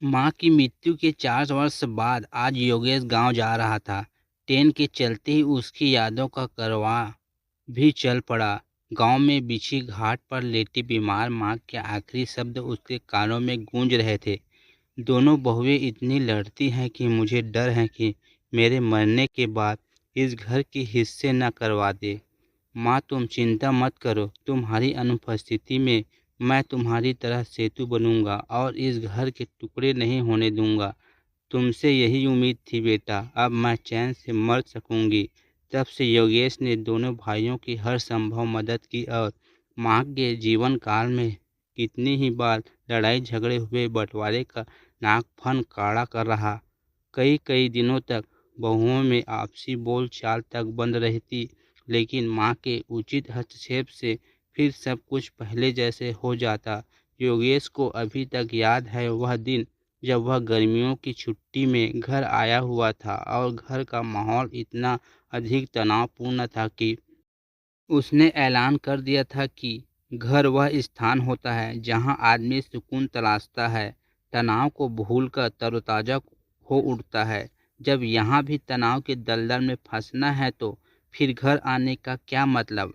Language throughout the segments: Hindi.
माँ की मृत्यु के 4 वर्ष बाद आज योगेश गांव जा रहा था। ट्रेन के चलते ही उसकी यादों का करवां भी चल पड़ा। गांव में बिछी घाट पर लेटी बीमार माँ के आखिरी शब्द उसके कानों में गूंज रहे थे। दोनों बहुएं इतनी लड़ती हैं कि मुझे डर है कि मेरे मरने के बाद इस घर के हिस्से न करवा दे। माँ, तुम चिंता मत करो, तुम्हारी अनुपस्थिति में मैं तुम्हारी तरह सेतु बनूंगा और इस घर के टुकड़े नहीं होने दूंगा। तुमसे यही उम्मीद थी बेटा, अब मैं चैन से मर सकूंगी। तब से योगेश ने दोनों भाइयों की हर संभव मदद की और माँ के जीवन काल में कितनी ही बार लड़ाई झगड़े हुए, बंटवारे का नागफन काढ़ा कर रहा। कई कई दिनों तक बहुओं में आपसी बोलचाल तक बंद रहती, लेकिन माँ के उचित हस्तक्षेप से फिर सब कुछ पहले जैसे हो जाता। योगेश को अभी तक याद है वह दिन जब वह गर्मियों की छुट्टी में घर आया हुआ था और घर का माहौल इतना अधिक तनावपूर्ण था कि उसने ऐलान कर दिया था कि घर वह स्थान होता है जहां आदमी सुकून तलाशता है, तनाव को भूलकर तरोताजा हो उठता है। जब यहाँ भी तनाव के दलदल में फंसना है तो फिर घर आने का क्या मतलब?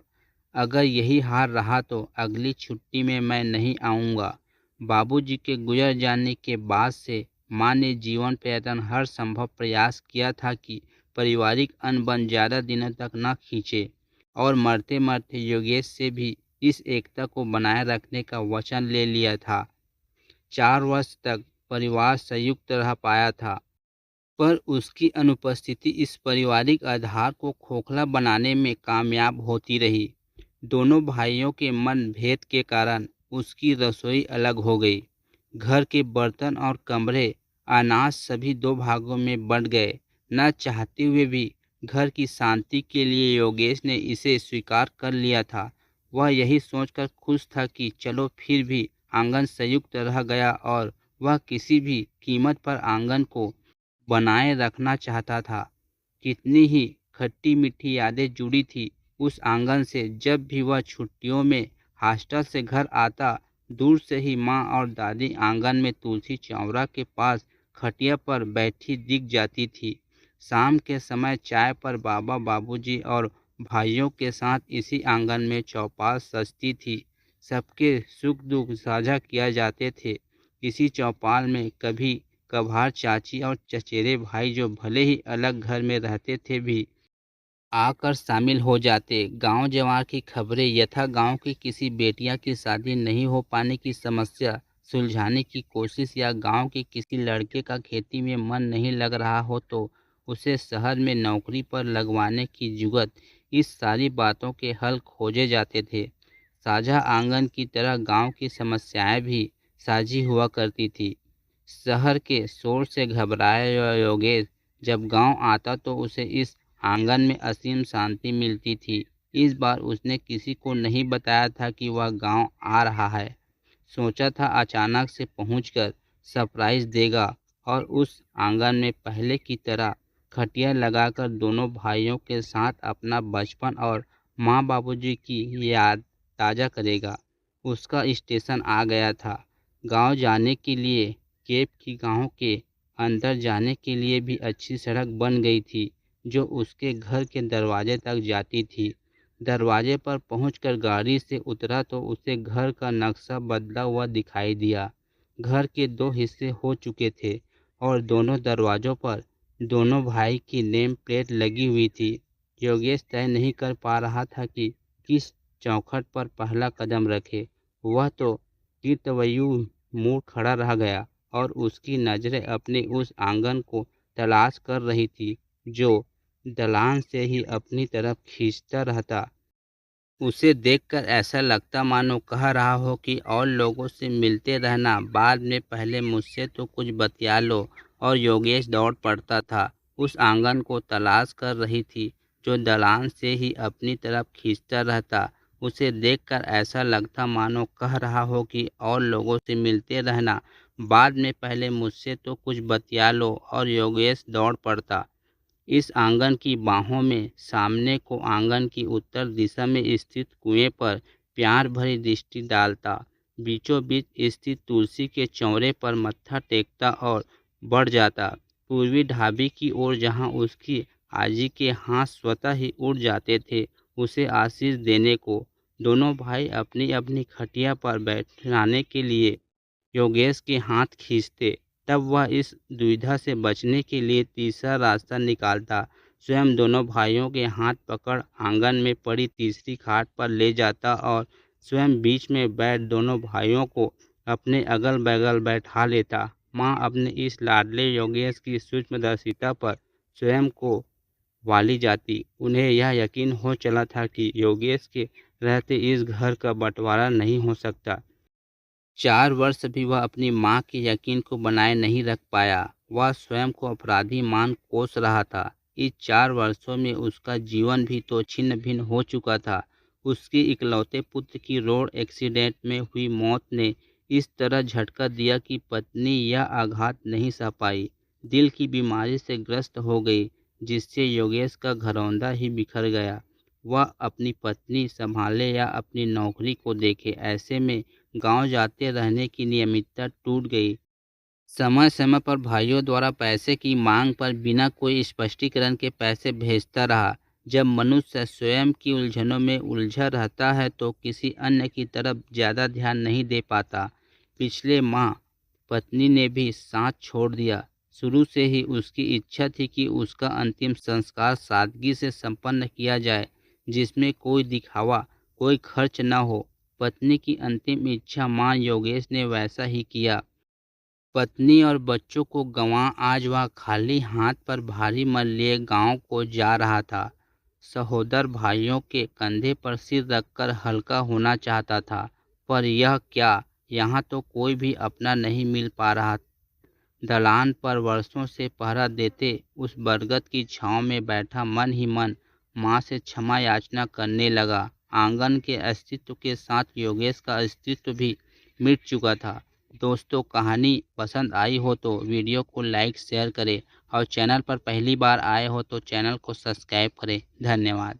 अगर यही हाल रहा तो अगली छुट्टी में मैं नहीं आऊँगा। बाबूजी के गुजर जाने के बाद से माँ ने जीवन पर्यंत हर संभव प्रयास किया था कि पारिवारिक अनबन ज़्यादा दिनों तक न खींचे और मरते-मरते योगेश से भी इस एकता को बनाए रखने का वचन ले लिया था। 4 वर्ष तक परिवार संयुक्त रह पाया था, पर उसकी अनुपस्थिति इस पारिवारिक आधार को खोखला बनाने में कामयाब होती रही। दोनों भाइयों के मनभेद के कारण उसकी रसोई अलग हो गई। घर के बर्तन और कमरे, अनाज सभी 2 भागों में बँट गए। न चाहते हुए भी घर की शांति के लिए योगेश ने इसे स्वीकार कर लिया था। वह यही सोचकर खुश था कि चलो फिर भी आंगन संयुक्त रह गया और वह किसी भी कीमत पर आंगन को बनाए रखना चाहता था। कितनी ही खट्टी-मीठी यादें जुड़ी थी उस आंगन से। जब भी वह छुट्टियों में हॉस्टल से घर आता, दूर से ही माँ और दादी आंगन में तुलसी चौरा के पास खटिया पर बैठी दिख जाती थी। शाम के समय चाय पर बाबा, बाबूजी और भाइयों के साथ इसी आंगन में चौपाल सजती थी। सबके सुख दुख साझा किया जाते थे। इसी चौपाल में कभी कभार चाची और चचेरे भाई, जो भले ही अलग घर में रहते थे, भी आकर शामिल हो जाते। गांव जवार की खबरें यथा गांव की किसी बेटिया की शादी नहीं हो पाने की समस्या सुलझाने की कोशिश या गांव के किसी लड़के का खेती में मन नहीं लग रहा हो तो उसे शहर में नौकरी पर लगवाने की जुगत, इस सारी बातों के हल खोजे जाते थे। साझा आंगन की तरह गांव की समस्याएं भी साझी हुआ करती थी। शहर के शोर से घबराया हुआ योगेश जब गांव आता तो उसे इस आंगन में असीम शांति मिलती थी। इस बार उसने किसी को नहीं बताया था कि वह गांव आ रहा है। सोचा था अचानक से पहुंचकर सरप्राइज देगा और उस आंगन में पहले की तरह खटिया लगाकर दोनों भाइयों के साथ अपना बचपन और माँ बाबूजी की याद ताज़ा करेगा। उसका स्टेशन आ गया था। गांव जाने के लिए केप की गांव के अंदर जाने के लिए भी अच्छी सड़क बन गई थी जो उसके घर के दरवाजे तक जाती थी। दरवाजे पर पहुंचकर गाड़ी से उतरा तो उसे घर का नक्शा बदला हुआ दिखाई दिया। घर के 2 हिस्से हो चुके थे और दोनों दरवाजों पर दोनों भाई की नेम प्लेट लगी हुई थी। योगेश तय नहीं कर पा रहा था कि किस चौखट पर पहला कदम रखे। वह तो कीर्तवयु मुड़ खड़ा रह गया और उसकी नज़रें अपने उस आंगन को तलाश कर रही थी जो दलान से ही अपनी तरफ खींचता रहता। उसे देखकर ऐसा लगता मानो कह रहा हो कि और लोगों से मिलते रहना, बाद में पहले मुझसे तो कुछ बतिया लो। और योगेश दौड़ पड़ता था, उस आंगन को तलाश कर रही थी जो दलान से ही अपनी तरफ खींचता रहता। उसे देखकर ऐसा लगता मानो कह रहा हो कि और लोगों से मिलते रहना, बाद में पहले मुझसे तो कुछ बतिया लो। और योगेश दौड़ पड़ता, इस आंगन की बाहों में सामने को आंगन की उत्तर दिशा में स्थित कुएं पर प्यार भरी दृष्टि डालता। बीचों बीच स्थित तुलसी के चौरे पर मत्था टेकता और बढ़ जाता पूर्वी ढाबे की ओर, जहां उसकी आजी के हाथ स्वतः ही उड़ जाते थे उसे आशीष देने को। दोनों भाई अपनी अपनी खटिया पर बैठाने के लिए योगेश के हाथ खींचते, तब वह इस दुविधा से बचने के लिए तीसरा रास्ता निकालता। स्वयं दोनों भाइयों के हाथ पकड़ आंगन में पड़ी तीसरी खाट पर ले जाता और स्वयं बीच में बैठ दोनों भाइयों को अपने अगल बगल बैठा लेता। माँ अपने इस लाडले योगेश की सूक्ष्मदर्शिता पर स्वयं को वाली जाती। उन्हें यह यकीन हो चला था कि योगेश के रहते इस घर का बंटवारा नहीं हो सकता। 4 वर्ष भी वह अपनी माँ के यकीन को बनाए नहीं रख पाया। वह स्वयं को अपराधी मान कोस रहा था। इस 4 वर्षों में उसका जीवन भी तो छिन्न-भिन्न हो चुका था। उसके इकलौते पुत्र की रोड एक्सीडेंट में हुई मौत ने इस तरह झटका दिया कि पत्नी यह आघात नहीं सह पाई। दिल की बीमारी से ग्रस्त हो गई, जिससे योगेश का घरौंदा ही बिखर गया। वह अपनी पत्नी संभाले या अपनी नौकरी को देखे, ऐसे में गांव जाते रहने की नियमितता टूट गई। समय समय पर भाइयों द्वारा पैसे की मांग पर बिना कोई स्पष्टीकरण के पैसे भेजता रहा। जब मनुष्य स्वयं की उलझनों में उलझा रहता है तो किसी अन्य की तरफ ज़्यादा ध्यान नहीं दे पाता। पिछले माह पत्नी ने भी साथ छोड़ दिया। शुरू से ही उसकी इच्छा थी कि उसका अंतिम संस्कार सादगी से संपन्न किया जाए, जिसमें कोई दिखावा, कोई खर्च न हो। पत्नी की अंतिम इच्छा मां योगेश ने वैसा ही किया। पत्नी और बच्चों को गंवा आज वह खाली हाथ पर भारी मन लिए गांव को जा रहा था। सहोदर भाइयों के कंधे पर सिर रखकर हल्का होना चाहता था, पर यह क्या, यहाँ तो कोई भी अपना नहीं मिल पा रहा। दलान पर वर्षों से पहरा देते उस बरगद की छांव में बैठा मन ही मन माँ से क्षमा याचना करने लगा। आंगन के अस्तित्व के साथ योगेश का अस्तित्व भी मिट चुका था। दोस्तों, कहानी पसंद आई हो तो वीडियो को लाइक शेयर करें और चैनल पर पहली बार आए हो तो चैनल को सब्सक्राइब करें। धन्यवाद।